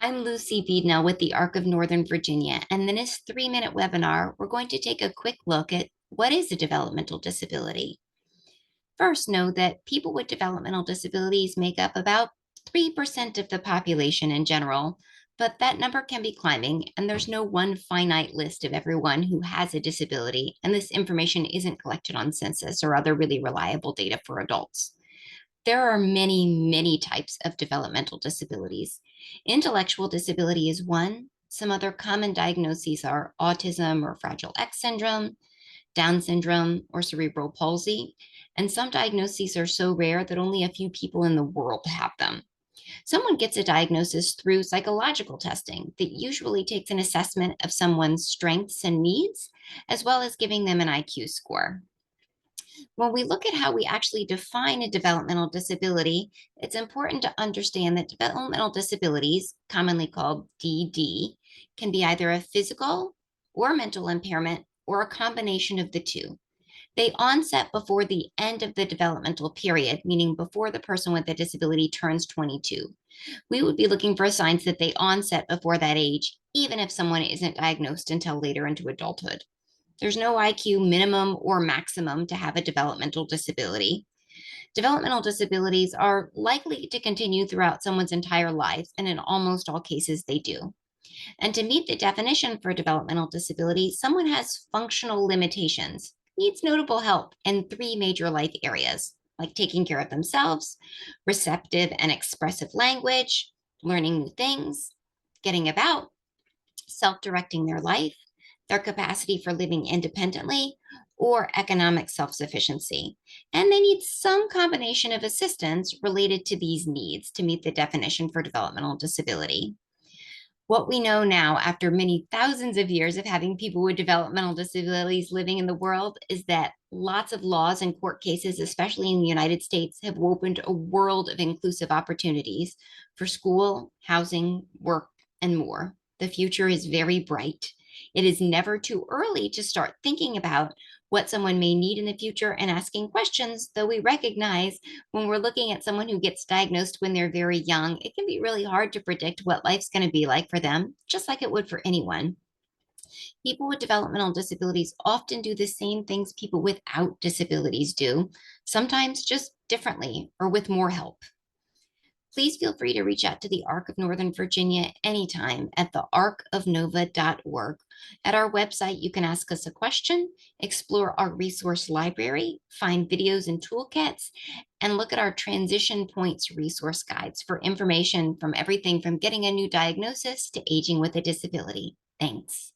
I'm Lucy Beednell with the Arc of Northern Virginia, and in this 3-minute webinar, we're going to take a quick look at what is a developmental disability. First, know that people with developmental disabilities make up about 3% of the population in general, but that number can be climbing, and there's no one finite list of everyone who has a disability, and this information isn't collected on census or other really reliable data for adults. There are many types of developmental disabilities. Intellectual disability is one. Some other common diagnoses are autism or Fragile X syndrome, Down syndrome, or cerebral palsy. And some diagnoses are so rare that only a few people in the world have them. Someone gets a diagnosis through psychological testing that usually takes an assessment of someone's strengths and needs, as well as giving them an IQ score. When we look at how we actually define a developmental disability, it's important to understand that developmental disabilities, commonly called DD, can be either a physical or mental impairment or a combination of the two. They onset before the end of the developmental period, meaning before the person with the disability turns 22. We would be looking for signs that they onset before that age, even if someone isn't diagnosed until later into adulthood. There's no IQ minimum or maximum to have a developmental disability. Developmental disabilities are likely to continue throughout someone's entire life, and in almost all cases, they do. And to meet the definition for developmental disability, someone has functional limitations, needs notable help in three major life areas, like taking care of themselves, receptive and expressive language, learning new things, getting about, self-directing their life, their capacity for living independently, or economic self-sufficiency. And they need some combination of assistance related to these needs to meet the definition for developmental disability. What we know now, after many thousands of years of having people with developmental disabilities living in the world, is that lots of laws and court cases, especially in the United States, have opened a world of inclusive opportunities for school, housing, work, and more. The future is very bright. It is never too early to start thinking about what someone may need in the future and asking questions, though we recognize when we're looking at someone who gets diagnosed when they're very young, it can be really hard to predict what life's going to be like for them, just like it would for anyone. People with developmental disabilities often do the same things people without disabilities do, sometimes just differently or with more help. Please feel free to reach out to the Arc of Northern Virginia anytime at thearcofnova.org. At our website, you can ask us a question, explore our resource library, find videos and toolkits, and look at our transition points resource guides for information from everything from getting a new diagnosis to aging with a disability. Thanks.